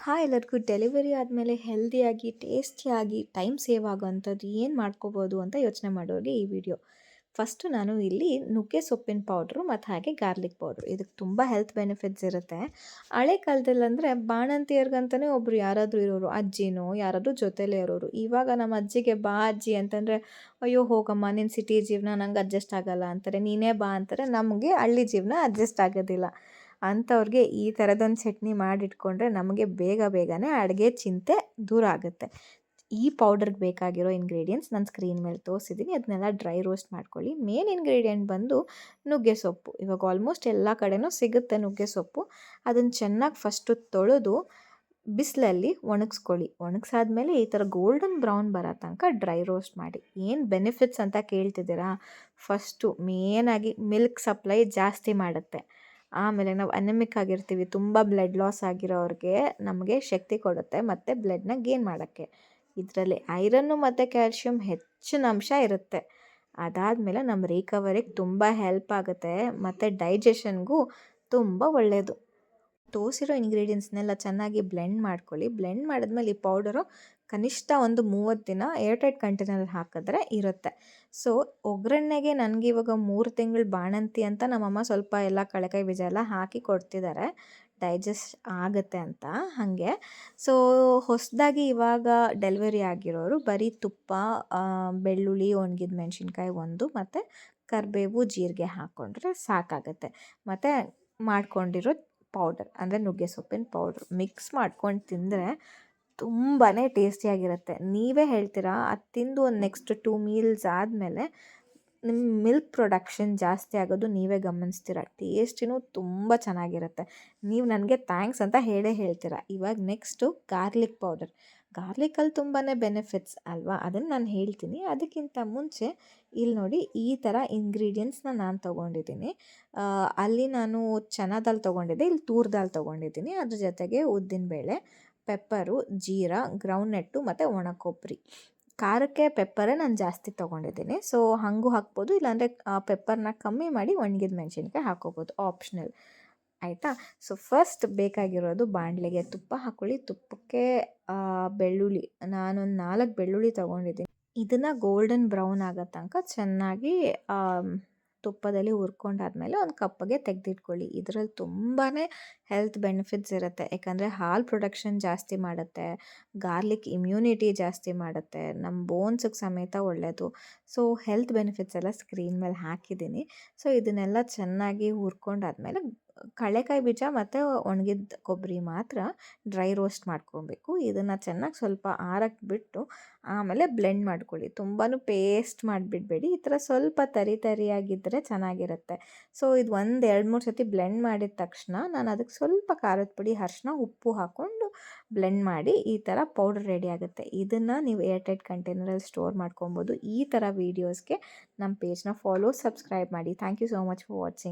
Hi ಎಲ್ಲರಿಗೂ. Delivery ಆದಮೇಲೆ ಹೆಲ್ದಿಯಾಗಿ ಟೇಸ್ಟಿಯಾಗಿ ಟೈಮ್ ಸೇವ್ ಆಗೋವಂಥದ್ದು ಏನು ಮಾಡ್ಕೋಬೋದು ಅಂತ ಯೋಚನೆ ಮಾಡೋರಿಗೆ ಈ ವಿಡಿಯೋ. ಫಸ್ಟು ನಾನು ಇಲ್ಲಿ ನುಗ್ಗೆ ಸೊಪ್ಪಿನ ಪೌಡ್ರು ಮತ್ತು ಹಾಗೆ ಗಾರ್ಲಿಕ್ ಪೌಡ್ರು, ಇದಕ್ಕೆ ತುಂಬ ಹೆಲ್ತ್ ಬೆನಿಫಿಟ್ಸ್ ಇರುತ್ತೆ. ಹಳೆ ಕಾಲದಲ್ಲಂದರೆ ಬಾಣಂತಿಯರಿಗಂತಲೇ ಒಬ್ಬರು ಯಾರಾದರೂ ಇರೋರು, ಅಜ್ಜಿನೋ ಯಾರಾದರೂ ಜೊತೆಲೇ ಇರೋರು. ಇವಾಗ ನಮ್ಮ ಅಜ್ಜಿಗೆ ಬಾ ಅಜ್ಜಿ ಅಂತಂದರೆ ಅಯ್ಯೋ ಹೋಗಮ್ಮ ನಿನ್ನ ಸಿಟಿ ಜೀವನ ನಂಗೆ ಅಡ್ಜಸ್ಟ್ ಆಗೋಲ್ಲ ಅಂತಾರೆ, ನೀನೇ ಬಾ ಅಂತಾರೆ. ನಮಗೆ ಹಳ್ಳಿ ಜೀವನ ಅಡ್ಜಸ್ಟ್ ಆಗೋದಿಲ್ಲ. ಅಂಥವ್ರಿಗೆ ಈ ಥರದೊಂದು ಚಟ್ನಿ ಮಾಡಿಟ್ಕೊಂಡ್ರೆ ನಮಗೆ ಬೇಗನೆ ಅಡುಗೆ ಚಿಂತೆ ದೂರ ಆಗುತ್ತೆ. ಈ ಪೌಡರ್ಗೆ ಬೇಕಾಗಿರೋ ಇಂಗ್ರೀಡಿಯೆಂಟ್ಸ್ ನಾನು ಸ್ಕ್ರೀನ್ ಮೇಲೆ ತೋರಿಸಿದ್ದೀನಿ, ಅದನ್ನೆಲ್ಲ ಡ್ರೈ ರೋಸ್ಟ್ ಮಾಡ್ಕೊಳ್ಳಿ. ಮೇನ್ ಇಂಗ್ರೀಡಿಯೆಂಟ್ ಬಂದು ನುಗ್ಗೆ ಸೊಪ್ಪು. ಇವಾಗ ಆಲ್ಮೋಸ್ಟ್ ಎಲ್ಲ ಕಡೆನೂ ಸಿಗುತ್ತೆ ನುಗ್ಗೆ ಸೊಪ್ಪು. ಅದನ್ನು ಚೆನ್ನಾಗಿ ಫಸ್ಟು ತೊಳೆದು ಬಿಸಿಲಲ್ಲಿ ಒಣಗಿಸ್ಕೊಳ್ಳಿ. ಒಣಗಿಸಾದ್ಮೇಲೆ ಈ ಥರ ಗೋಲ್ಡನ್ ಬ್ರೌನ್ ಬರೋ ತನಕ ಡ್ರೈ ರೋಸ್ಟ್ ಮಾಡಿ. ಏನು ಬೆನಿಫಿಟ್ಸ್ ಅಂತ ಕೇಳ್ತಿದ್ದೀರಾ? ಫಸ್ಟು ಮೇನಾಗಿ ಮಿಲ್ಕ್ ಸಪ್ಲೈ ಜಾಸ್ತಿ ಮಾಡುತ್ತೆ. ಆಮೇಲೆ ನಾವು ಅನೆಮಿಕ್ ಆಗಿರ್ತೀವಿ, ತುಂಬ ಬ್ಲಡ್ ಲಾಸ್ ಆಗಿರೋರಿಗೆ ನಮಗೆ ಶಕ್ತಿ ಕೊಡುತ್ತೆ ಮತ್ತು ಬ್ಲಡ್ನ ಗೇನ್ ಮಾಡೋಕ್ಕೆ. ಇದರಲ್ಲಿ ಐರನ್ನು ಮತ್ತು ಕ್ಯಾಲ್ಶಿಯಂ ಹೆಚ್ಚಿನ ಅಂಶ ಇರುತ್ತೆ. ಅದಾದಮೇಲೆ ನಮ್ಮ ರಿಕವರಿಗೆ ತುಂಬ ಹೆಲ್ಪ್ ಆಗುತ್ತೆ ಮತ್ತು ಡೈಜೆಷನ್ಗೂ ತುಂಬ ಒಳ್ಳೆಯದು. ತೋರಿಸಿರೋ ಇಂಗ್ರೀಡಿಯೆಂಟ್ಸ್ನೆಲ್ಲ ಚೆನ್ನಾಗಿ ಬ್ಲೆಂಡ್ ಮಾಡ್ಕೊಳ್ಳಿ. ಬ್ಲೆಂಡ್ ಮಾಡಿದ್ಮೇಲೆ ಈ ಪೌಡರು ಕನಿಷ್ಠ ಒಂದು 30 ದಿನ ಏರ್ಟೈಟ್ ಕಂಟೈನರಲ್ಲಿ ಹಾಕಿದ್ರೆ ಇರುತ್ತೆ. ಸೊ ಒಗ್ಗರಣೆಗೆ ನನಗೆ ಇವಾಗ 3 ತಿಂಗಳು ಬಾಣಂತಿ ಅಂತ ನಮ್ಮಮ್ಮ ಸ್ವಲ್ಪ ಎಲ್ಲ ಕಳೆಕಾಯಿ ಬೀಜ ಎಲ್ಲ ಹಾಕಿ ಕೊಡ್ತಿದ್ದಾರೆ, ಡೈಜೆಸ್ಟ್ ಆಗುತ್ತೆ ಅಂತ. ಹಾಗೆ ಸೊ ಹೊಸದಾಗಿ ಇವಾಗ ಡೆಲಿವರಿ ಆಗಿರೋರು ಬರೀ ತುಪ್ಪ, ಬೆಳ್ಳುಳ್ಳಿ, ಒಣಗಿದ ಮೆಣಸಿನ್ಕಾಯಿ ಒಂದು ಮತ್ತು ಕರಿಬೇವು, ಜೀರಿಗೆ ಹಾಕ್ಕೊಂಡ್ರೆ ಸಾಕಾಗುತ್ತೆ. ಮತ್ತು ಮಾಡ್ಕೊಂಡಿರೋ ಪೌಡರ್ ಅಂದರೆ ನುಗ್ಗೆ ಸೊಪ್ಪಿನ ಪೌಡ್ರ್ ಮಿಕ್ಸ್ ಮಾಡ್ಕೊಂಡು ತಿಂದರೆ ತುಂಬಾ ಟೇಸ್ಟಿಯಾಗಿರುತ್ತೆ. ನೀವೇ ಹೇಳ್ತೀರಾ, ಅದು ತಿಂದು ಒಂದು ನೆಕ್ಸ್ಟ್ 2 ಮೀಲ್ಸ್ ಆದಮೇಲೆ ನಿಮ್ಮ ಮಿಲ್ಕ್ ಪ್ರೊಡಕ್ಷನ್ ಜಾಸ್ತಿ ಆಗೋದು ನೀವೇ ಗಮನಿಸ್ತೀರ. ಟೇಸ್ಟಿನೂ ತುಂಬ ಚೆನ್ನಾಗಿರುತ್ತೆ. ನೀವು ನನಗೆ ಥ್ಯಾಂಕ್ಸ್ ಅಂತ ಹೇಳ್ತೀರಾ. ಇವಾಗ ನೆಕ್ಸ್ಟು ಗಾರ್ಲಿಕ್ ಪೌಡರ್. ಗಾರ್ಲಿಕಲ್ಲಿ ತುಂಬಾ ಬೆನಿಫಿಟ್ಸ್ ಅಲ್ವಾ, ಅದನ್ನು ನಾನು ಹೇಳ್ತೀನಿ. ಅದಕ್ಕಿಂತ ಮುಂಚೆ ಇಲ್ಲಿ ನೋಡಿ, ಈ ಥರ ಇಂಗ್ರೀಡಿಯೆಂಟ್ಸ್ನ ನಾನು ತೊಗೊಂಡಿದ್ದೀನಿ. ಅಲ್ಲಿ ನಾನು ಚನಾ ದಾಲ್ ತೊಗೊಂಡಿದ್ದೆ, ಇಲ್ಲಿ ತೂರ್ ದಾಲ್ ತೊಗೊಂಡಿದ್ದೀನಿ. ಅದ್ರ ಜೊತೆಗೆ ಉದ್ದಿನಬೇಳೆ, ಪೆಪ್ಪರು, ಜೀರಾ, ಗ್ರೌಂಡ್ನಟ್ಟು ಮತ್ತು ಒಣ ಕೊಬ್ಬರಿ. ಖಾರಕ್ಕೆ ಪೆಪ್ಪರೇ ನಾನು ಜಾಸ್ತಿ ತೊಗೊಂಡಿದ್ದೀನಿ. ಸೊ ಹಾಗೂ ಹಾಕ್ಬೋದು, ಇಲ್ಲಾಂದರೆ ಪೆಪ್ಪರ್ನ ಕಮ್ಮಿ ಮಾಡಿ ಒಣಗಿದ ಮೆಣಸಿನ್ಕಾಯಿ ಹಾಕ್ಕೋಬೋದು, ಆಪ್ಷನಲ್ ಆಯಿತಾ. ಸೊ ಫಸ್ಟ್ ಬೇಕಾಗಿರೋದು ಬಾಣಲೆಗೆ ತುಪ್ಪ ಹಾಕ್ಕೊಳ್ಳಿ. ತುಪ್ಪಕ್ಕೆ ಬೆಳ್ಳುಳ್ಳಿ, ನಾನೊಂದು 4 ಬೆಳ್ಳುಳ್ಳಿ ತೊಗೊಂಡಿದ್ದೀನಿ. ಇದನ್ನು ಗೋಲ್ಡನ್ ಬ್ರೌನ್ ಆಗೋ ತನಕ ಚೆನ್ನಾಗಿ ತುಪ್ಪದಲ್ಲಿ ಹುರ್ಕೊಂಡಾದ್ಮೇಲೆ ಒಂದು ಕಪ್ಪಿಗೆ ತೆಗೆದಿಟ್ಕೊಳ್ಳಿ. ಇದರಲ್ಲಿ ತುಂಬಾ ಹೆಲ್ತ್ ಬೆನಿಫಿಟ್ಸ್ ಇರುತ್ತೆ. ಯಾಕಂದರೆ ಹಾಲು ಪ್ರೊಡಕ್ಷನ್ ಜಾಸ್ತಿ ಮಾಡುತ್ತೆ, ಗಾರ್ಲಿಕ್ ಇಮ್ಯುನಿಟಿ ಜಾಸ್ತಿ ಮಾಡುತ್ತೆ, ನಮ್ಮ ಬೋನ್ಸಿಗೆ ಸಮೇತ ಒಳ್ಳೆಯದು. ಸೊ ಹೆಲ್ತ್ ಬೆನಿಫಿಟ್ಸ್ ಎಲ್ಲ ಸ್ಕ್ರೀನ್ ಮೇಲೆ ಹಾಕಿದ್ದೀನಿ. ಸೊ ಇದನ್ನೆಲ್ಲ ಚೆನ್ನಾಗಿ ಹುರ್ಕೊಂಡಾದ್ಮೇಲೆ ಕಡಲೆಕಾಯಿ ಬೀಜ ಮತ್ತು ಒಣಗಿದ ಕೊಬ್ಬರಿ ಮಾತ್ರ ಡ್ರೈ ರೋಸ್ಟ್ ಮಾಡ್ಕೊಬೇಕು. ಇದನ್ನು ಚೆನ್ನಾಗಿ ಸ್ವಲ್ಪ ಆರಕ್ಕೆ ಬಿಟ್ಟು ಆಮೇಲೆ ಬ್ಲೆಂಡ್ ಮಾಡ್ಕೊಳ್ಳಿ. ತುಂಬಾ ಪೇಸ್ಟ್ ಮಾಡಿಬಿಡ್ಬೇಡಿ, ಈ ಥರ ಸ್ವಲ್ಪ ತರಿಯಾಗಿದ್ದರೆ ಚೆನ್ನಾಗಿರುತ್ತೆ. ಸೊ ಇದು 1-2-3 ಸತಿ ಬ್ಲೆಂಡ್ ಮಾಡಿದ ತಕ್ಷಣ ನಾನು ಅದಕ್ಕೆ ಸ್ವಲ್ಪ ಖಾರದ ಪುಡಿ, ಅರಿಶಿನ, ಉಪ್ಪು ಹಾಕ್ಕೊಂಡು ಬ್ಲೆಂಡ್ ಮಾಡಿ ಈ ಥರ ಪೌಡರ್ ರೆಡಿ ಆಗುತ್ತೆ. ಇದನ್ನು ನೀವು ಏರ್ಟೈಟ್ ಕಂಟೈನರಲ್ಲಿ ಸ್ಟೋರ್ ಮಾಡ್ಕೊಬೋದು. ಈ ಥರ ವೀಡಿಯೋಸ್ಗೆ ನಮ್ಮ ಪೇಜ್ನ ಫಾಲೋ, ಸಬ್ಸ್ಕ್ರೈಬ್ ಮಾಡಿ. Thank you so much for watching.